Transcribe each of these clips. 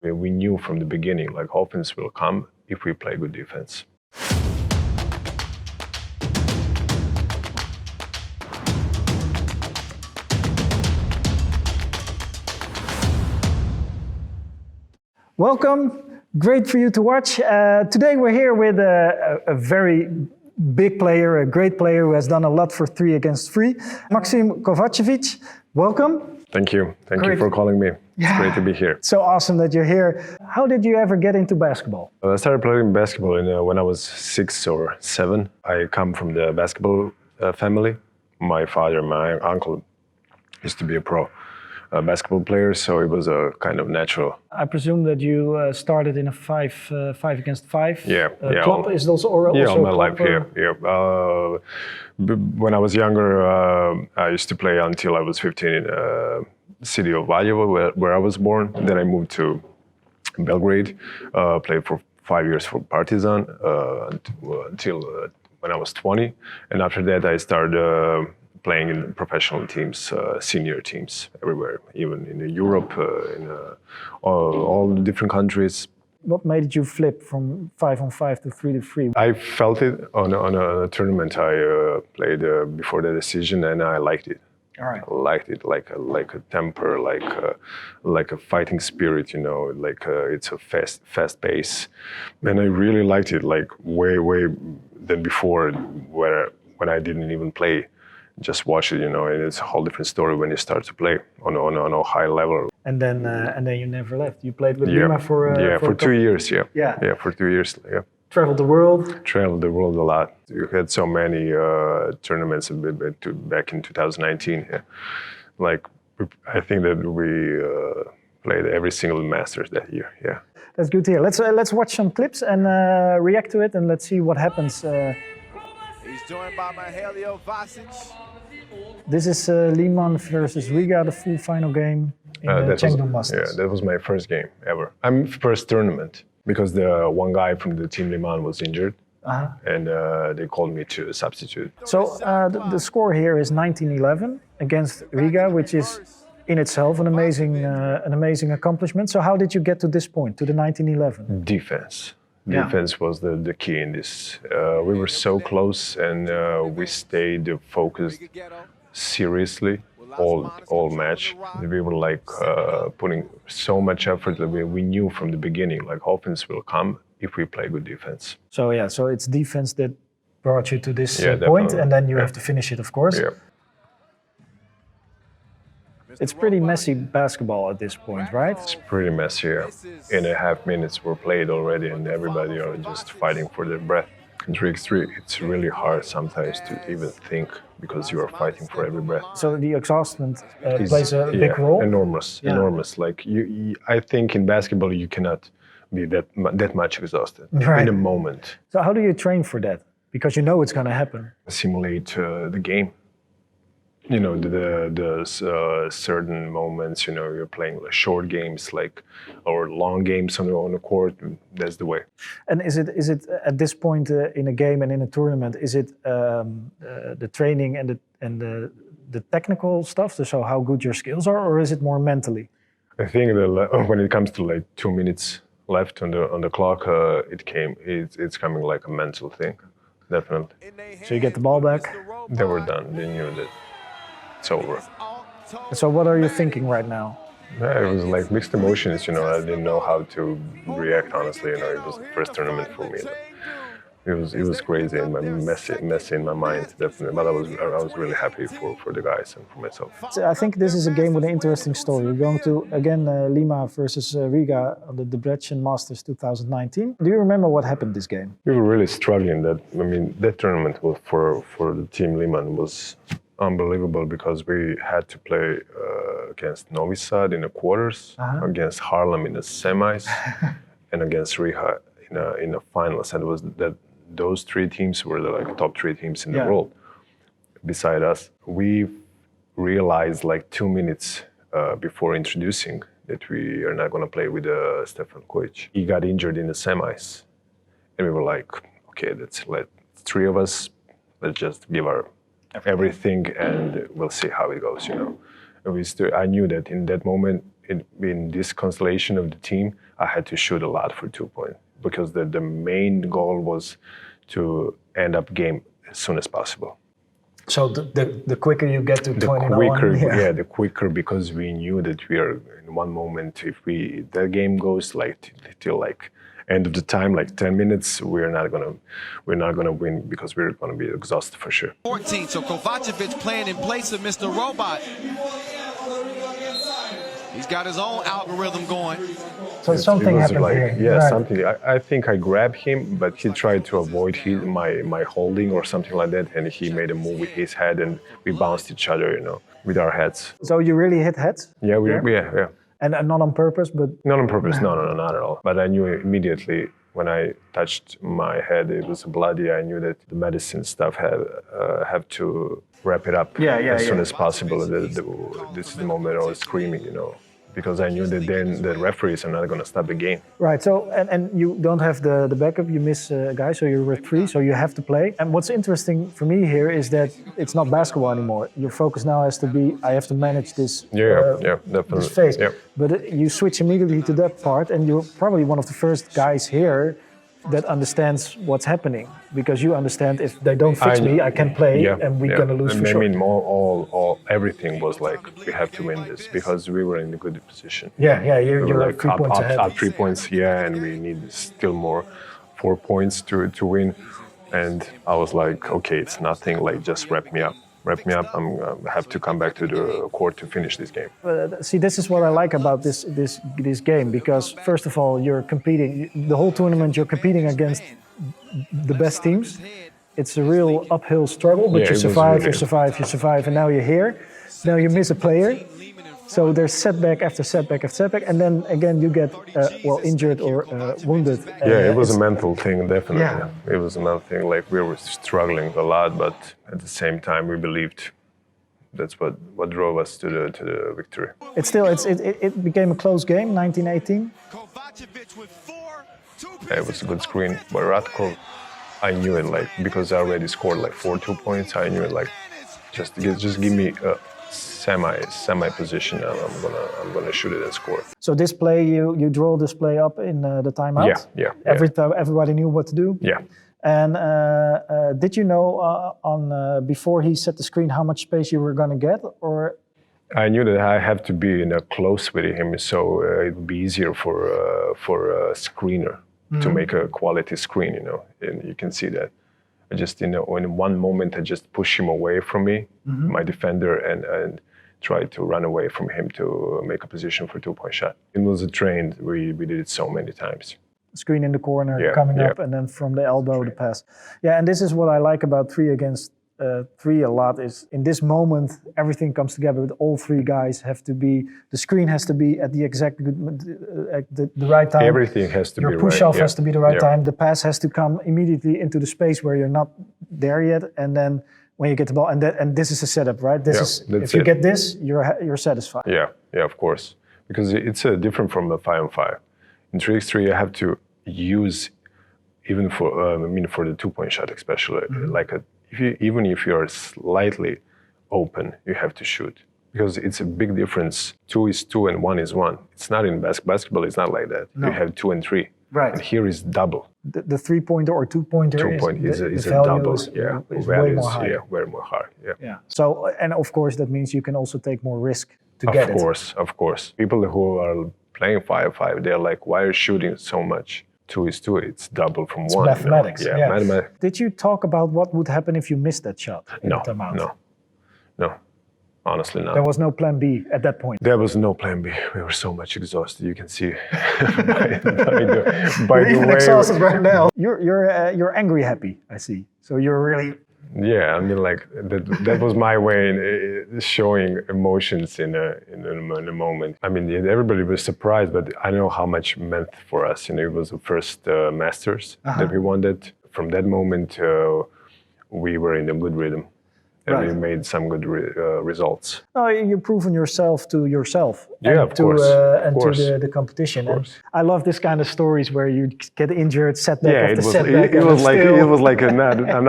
We knew from the beginning, like offense will come if we play good defense. Welcome, great for you to watch. Today we're here with a very big player, a great player who has done a lot for 3 against 3. Maksim Kovacevic, welcome. Thank you. Thank you for calling me. It's great to be here. So awesome that you're here. How did you ever get into basketball? I started playing basketball when I was 6 or 7. I come from the basketball family. My father, my uncle used to be a pro basketball player, so it was a kind of natural. I presume that you started in a 5 against 5 club. Is those also all my life here. When I was younger, I used to play until I was 15 in the city of Valjevo, where I was born. Then I moved to Belgrade, played for 5 years for Partizan until when I was 20. And after that, I started playing in professional teams, senior teams everywhere, even in Europe, in all the different countries. What made you flip from 5-on-5 to 3-to-3? I felt it on a tournament I played before the decision, and I liked it. All right. I liked it, like a temper, like a fighting spirit, you know, like it's a fast pace, and I really liked it, like way than before, when I didn't even play. Just watch it, you know, and it's a whole different story when you start to play on a high level. And then you never left. You played with Lima for 2 years. For 2 years. Yeah. Traveled the world. Traveled the world a lot. You had so many tournaments back in 2019. Yeah. Like I think that we played every single Masters that year. Yeah. That's good to hear. Let's watch some clips and react to it, and let's see what happens. He's joined by Maksim Kovacevic. This is Liman versus Riga, the full final game in the Chengdu Masters. Yeah, that was my first game ever. I'm first tournament because the one guy from the team Liman was injured, and they called me to substitute. So the score here is 19-11 against Riga, which is in itself an amazing accomplishment. So how did you get to this point, to the 19-11? Defense. Defense was the key in this. We were so close, and we stayed focused seriously all match. We were like putting so much effort that we knew from the beginning, like offense will come if we play good defense. So it's defense that brought you to this point, definitely. and then you have to finish it, of course. Yeah. It's pretty messy basketball at this point, right? It's pretty messy. Yeah. In a half minutes were played already, and everybody are just fighting for their breath. In Trick 3, it's really hard sometimes to even think because you are fighting for every breath. So the exhaustion plays a big role? Enormous. Like I think in basketball you cannot be that much exhausted in a moment. So how do you train for that? Because you know it's going to happen. Simulate the game. You know, the certain moments, you know, you're playing short games or long games on the court. That's the way. And is it at this point in a game and in a tournament, is it the training and the technical stuff, so how good your skills are, or is it more mentally? I think that when it comes to like 2 minutes left on the clock, it's coming like a mental thing, definitely. So you get the ball back. They were done. They knew that. It's over. So what are you thinking right now? Yeah, it was like mixed emotions, you know. I didn't know how to react, honestly. You know, it was the first tournament for me. It was crazy and messy in my mind, definitely. But I was really happy for the guys and for myself. So I think this is a game with an interesting story. We're going to again Lima versus Riga on the Debrecen Masters 2019. Do you remember what happened this game? We were really struggling. That tournament was for the team Liman was unbelievable because we had to play against Novi Sad in the quarters, against Harlem in the semis, and against Riga in the finals. And it was those 3 teams were the top 3 teams in the world. Beside us, we realized 2 minutes before introducing that we are not going to play with Stefan Kojic. He got injured in the semis, and we were like, okay, let 3 of us, let's just give our everything and we'll see how it goes, you know. And I knew that in that moment in this constellation of the team, I had to shoot a lot for 2 points because the main goal was to end up game as soon as possible. So the quicker you get to 20 the quicker, because we knew that we are in one moment, if the game goes like till like end of the time, like 10 minutes, we're not gonna win because we're gonna be exhausted for sure. 14, so Kovacevic playing in place of Mr. Robot. He's got his own algorithm going. So something happened here. Yeah, right. something. I think I grabbed him, but he tried to avoid my holding or something like that, and he made a move with his head, and we bounced each other, with our heads. So you really hit heads? Yeah, yeah. And not on purpose, but... Not on purpose, no, not at all. But I knew immediately when I touched my head, it was bloody. I knew that the medicine stuff have to wrap it up as soon as possible. This is the moment I was screaming, because I knew that then the referees are not going to stop the game. Right, so, and you don't have the backup, you miss a guy, so you're with 3, so you have to play. And what's interesting for me here is that it's not basketball anymore. Your focus now has to be, I have to manage this, definitely. this phase. Yeah. But you switch immediately to that part, and you're probably one of the first guys here that understands what's happening, because you understand if they don't fix me, I can play, and we're gonna lose for sure. I mean, everything was like we have to win this because we were in a good position. You're like 3 points ahead. Up 3 points, and we need still more 4 points to win. And I was like, okay, it's nothing. Like just wrap me up. I have to come back to the court to finish this game. See, this is what I like about this game, because first of all, you're competing, the whole tournament you're competing against the best teams. It's a real uphill struggle, but you survive, and now you're here. Now you miss a player. So there's setback after setback after setback, and then again you get injured or wounded. It was a mental thing, definitely. Yeah. It was a mental thing. Like we were struggling a lot, but at the same time we believed. That's what drove us to the victory. It became a close game, 19-18. It was a good screen, but Ratko, I knew it because I already scored 2 points. I knew it just give me a semi position, and I'm gonna shoot it and score. So this play, you draw this play up in the timeout. Everybody knew what to do. Yeah. And did you know before he set the screen how much space you were gonna get, or? I knew that I have to be close with him, so it would be easier for a screener to make a quality screen, and you can see that. I just, in one moment, I just push him away from me, my defender, and try to run away from him to make a position for 2-point shot. It was a trend. We did it so many times. Screen in the corner, coming up, and then from the elbow, the pass. Yeah, and this is what I like about 3 against 3 a lot, is in this moment, everything comes together. With all 3 guys have to be, the screen has to be at the exact, the right time. Everything has to be right. Your push-off has to be the right time. The pass has to come immediately into the space where you're not there yet. And then when you get the ball, and this is a setup, right? If you get this, you're satisfied. Yeah, of course. Because it's different from a 5-on-5. In 3x3, you have to use, even for the 2-point shot especially, even if you're slightly open, you have to shoot. Because it's a big difference. 2 is 2 and 1 is 1. It's not in basketball, it's not like that. No. You have 2 and 3. Right. And here is double. The 3-pointer or 2-pointer is a double. Is way more high. Way more hard. Yeah. So, and of course, that means you can also take more risk to get it. Of course. People who are playing 5-5, they're like, why are you shooting so much? 2 is 2, it's double from 1. It's mathematics. Mathematics. Did you talk about what would happen if you missed that shot? No. Honestly, not. There was no plan B at that point. There was no plan B. We were so much exhausted. You can see by you're even exhausted right now. You're angry happy, I see. So you're really. Yeah, I mean, that was my way in showing emotions in a moment. I mean, everybody was surprised, but I know how much it meant for us. It was the first Masters that we won that. From that moment, we were in a good rhythm. and Right. we made some good results. No, you've proven yourself to yourself. Yeah, and of to, course. And Of course. to the competition. Of And course. I love this kind of stories where you get injured, setback Yeah, after it was. setback. It and was like. still... It was like. I'm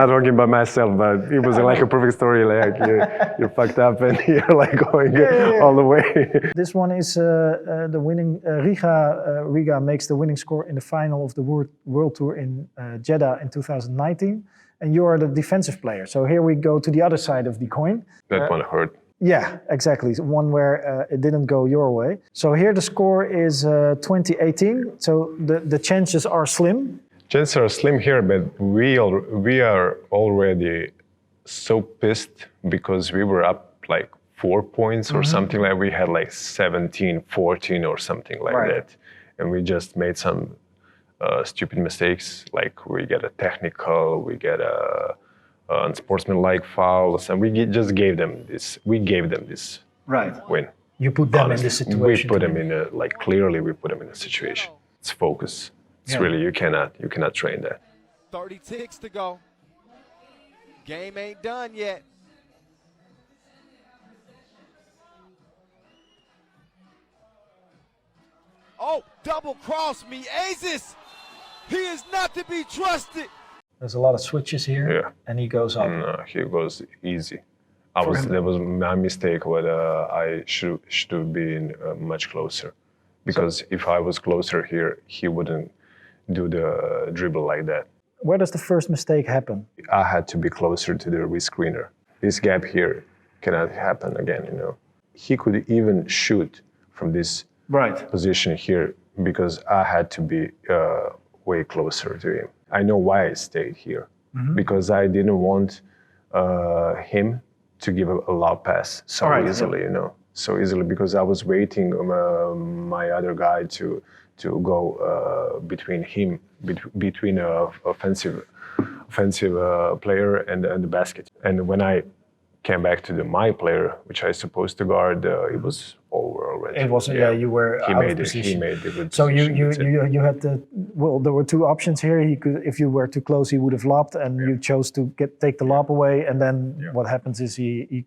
not talking about myself, but it was like a perfect story. Like you fucked up and you're like going all the way. This one is the winning. Riga makes the winning score in the final of the World Tour in Jeddah in 2019. And you are the defensive player. So here we go to the other side of the coin. That one hurt. Yeah, exactly. One where it didn't go your way. So here the score is 2018. So the chances are slim. Chances are slim here, but we are already so pissed because we were up like 4 points or something like. We had like 17, 14 or something like that. And we just made some stupid mistakes. Like we get a technical, we get a unsportsmanlike fouls, and we just gave them this. We gave them this win. You put them Honestly, in this situation. we put them in a clearly. We put them in a situation. It's focus. It's really you cannot train that. 30 ticks to go. Game ain't done yet. Oh, double cross me, Aces. He is not to be trusted. There's a lot of switches here, and he goes up. No, he goes easy. That was my mistake. But I should have been much closer, because if I was closer here, he wouldn't do the dribble like that. Where does the first mistake happen? I had to be closer to the rescreener. This gap here cannot happen again. You know, he could even shoot from this position here because I had to be way closer to him. I know why I stayed here, because I didn't want him to give a lob pass so easily, you know, so easily, because I was waiting my other guy to go between him, between a offensive player and the basket. And when I came back to my player, which I supposed to guard, it was over already. It wasn't. Yeah, you were out of position. He made the good so position. you had the there were two options here. He could, if you were too close, he would have lobbed, and you chose to take the lob away. And then what happens is he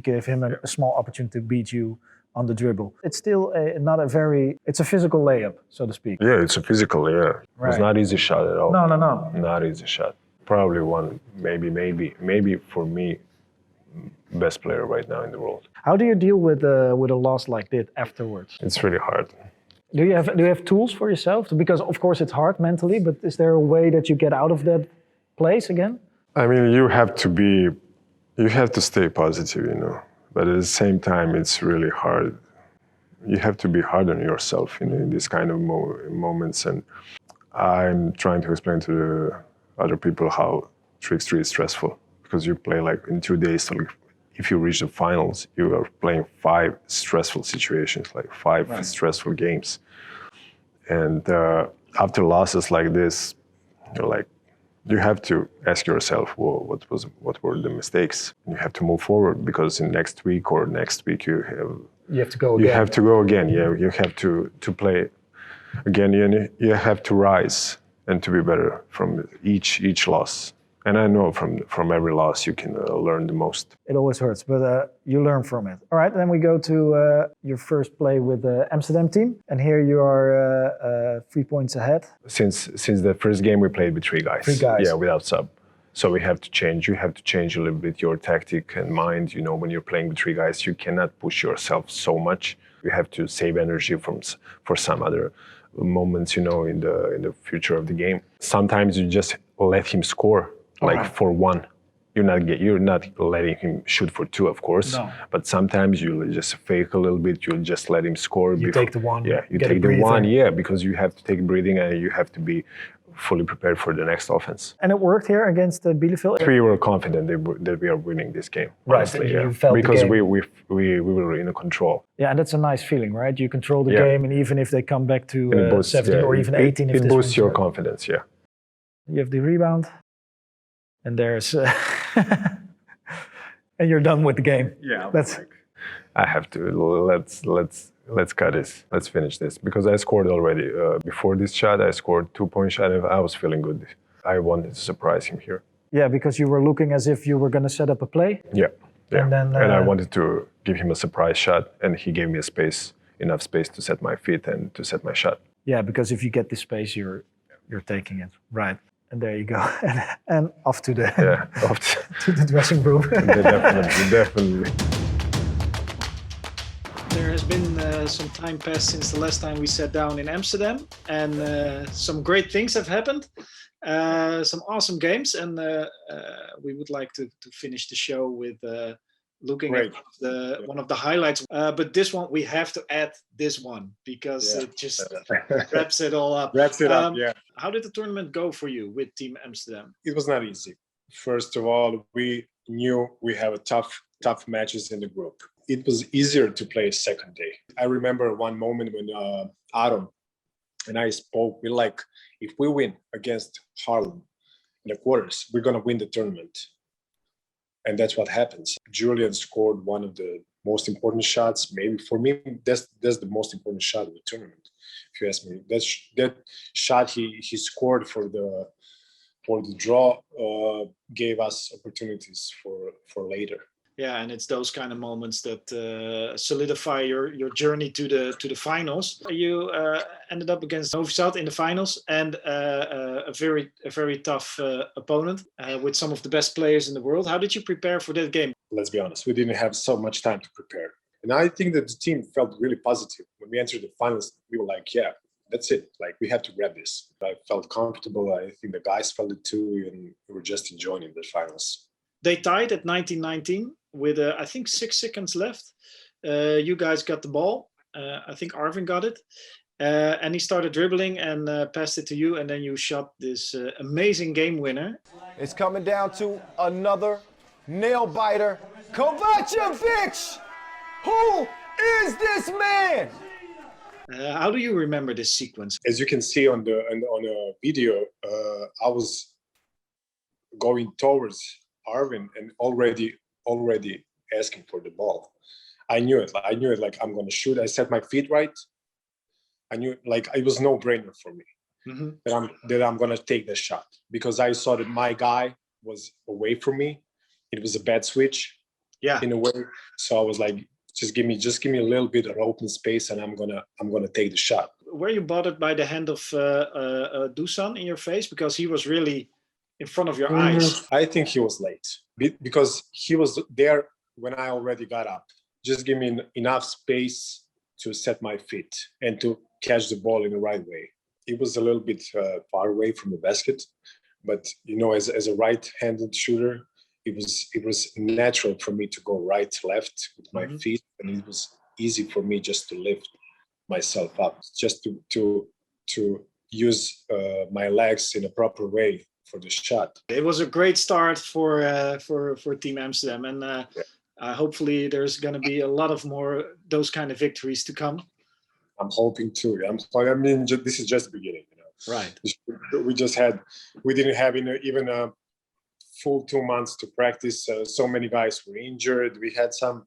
gave him a small opportunity to beat you on the dribble. It's still not a very. It's a physical layup, so to speak. Yeah, it's a physical. Yeah, Right. It's not easy shot at all. No. Not easy shot. Probably one, maybe for me, best player right now in the world. How do you deal with a loss like that afterwards? It's really hard. Do you have tools for yourself? Because of course it's hard mentally, but is there a way that you get out of that place again? I mean, you have to stay positive, you know. But at the same time, it's really hard. You have to be hard on yourself, you know, in this kind of moments. And I'm trying to explain to the other people how Trick3 is stressful, because you play like in 2 days. So like, if you reach the finals, you are playing 5 stressful situations, like 5 stressful games. And after losses like this, you're like, you have to ask yourself, well, what were the mistakes? You have to move forward, because in next week you have to go again. You have to go again. Yeah, you have to play again. You have to rise and to be better from each loss. And I know from every loss you can learn the most. It always hurts, but you learn from it. All right, then we go to your first play with the Amsterdam team. And here you are 3 points ahead. Since the first game we played with 3 guys. 3 guys. Yeah, without sub. So we have to change. You have to change a little bit your tactic and mind. You know, when you're playing with 3 guys, you cannot push yourself so much. You have to save energy for some other moments, you know, in the future of the game. Sometimes you just let him score. For 1, you're not letting him shoot for 2, of course. No. But sometimes you just fake a little bit. You just let him score. You take the 1. Yeah, you take the 1. Yeah, because you have to take breathing and you have to be fully prepared for the next offense. And it worked here against Bielefeld. We were confident that we are winning this game. Right, honestly, you felt because the game. we were in control. Yeah, and that's a nice feeling, right? You control the game, and even if they come back to 17 or even 18, it boosts your confidence. Yeah. You have the rebound. And there's, and you're done with the game. Yeah, I have to. Let's cut this. Let's finish this, because I scored already. Before this shot, I scored 2-point shot. I was feeling good. I wanted to surprise him here. Yeah, because you were looking as if you were going to set up a play. Yeah. And then, and I wanted to give him a surprise shot, and he gave me enough space to set my feet and to set my shot. Yeah, because if you get this space, you're taking it. Right. And there you go. and off to the to the dressing room. Definitely. There has been some time passed since the last time we sat down in Amsterdam, and some great things have happened. Some awesome games, and we would like to finish the show with looking at one of the highlights. But this one, we have to add this one because it just wraps it all up. Yeah. How did the tournament go for you with Team Amsterdam? It was not easy. First of all, we knew we have tough matches in the group. It was easier to play second day. I remember one moment when Adam and I spoke. We're like, if we win against Harlem in the quarters, we're gonna win the tournament. And that's what happens. Julian scored one of the most important shots. Maybe for me, that's the most important shot of the tournament. If you ask me, that shot he scored for the draw gave us opportunities for later. Yeah, and it's those kind of moments that solidify your journey to the finals. You ended up against Novi Sad in the finals, and a very tough opponent with some of the best players in the world. How did you prepare for that game? Let's be honest, we didn't have so much time to prepare. And I think that the team felt really positive. When we entered the finals, we were like, yeah, that's it. Like, we have to grab this. I felt comfortable. I think the guys felt it too, and we were just enjoying the finals. They tied at 19-19 with, I think, 6 seconds left. You guys got the ball. I think Arvin got it. And he started dribbling and passed it to you. And then you shot this amazing game winner. It's coming down to another nail biter. Kovacevic! Who is this man? How do you remember this sequence? As you can see on the video, I was going towards Arvin and already asking for the ball. I knew it. Like, I'm gonna shoot. I set my feet right. I knew, like, it was no brainer for me that I'm gonna take the shot, because I saw that my guy was away from me. It was a bad switch, in a way. So I was like, just give me a little bit of open space, and I'm gonna take the shot. Were you bothered by the hand of Dusan in your face, because he was really in front of your eyes? I think he was late because he was there when I already got up. Just give me enough space to set my feet and to catch the ball in the right way. It was a little bit far away from the basket, but as a right-handed shooter, it was natural for me to go right, left with my feet, and it was easy for me just to lift myself up, just to use my legs in a proper way for the shot. It was a great start for Team Amsterdam, and hopefully there's going to be a lot of more those kind of victories to come. I'm hoping too. This is just the beginning. Right. We didn't have even a full 2 months to practice. So many guys were injured. We had some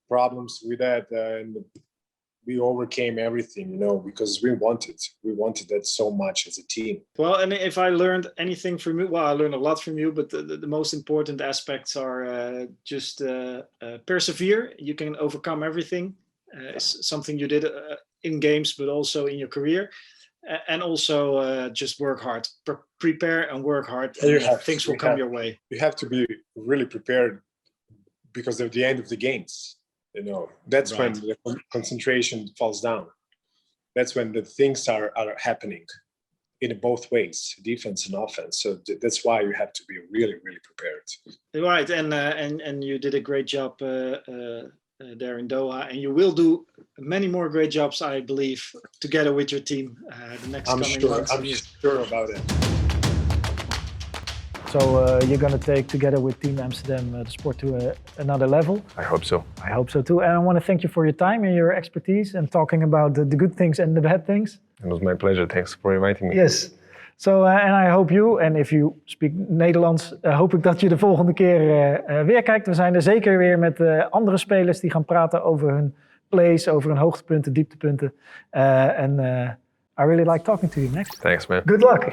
problems with that, and we overcame everything, because we wanted that so much as a team. Well, and if I learned anything from you, I learned a lot from you, but the most important aspects are just persevere. You can overcome everything. It's something you did in games, but also in your career. And also just work hard, prepare and work hard. Things will come your way. You have to be really prepared because of the end of the games. That's when the concentration falls down. That's when the things are happening in both ways, defense and offense. So that's why you have to be really, really prepared. Right, and you did a great job there in Doha, and you will do many more great jobs, I believe, together with your team the next coming months. I'm sure about it. So you're going to take, together with Team Amsterdam, the sport to another level? I hope so. I hope so too. And I want to thank you for your time and your expertise and talking about the good things and the bad things. It was my pleasure. Thanks for inviting me. Yes. So, and I hope you, and if you speak Nederlands, hoop ik dat je de volgende keer weer kijkt. We zijn er zeker weer met andere spelers die gaan praten over hun plays, over hun hoogtepunten, dieptepunten. I really like talking to you, Max. Thanks, man. Good luck.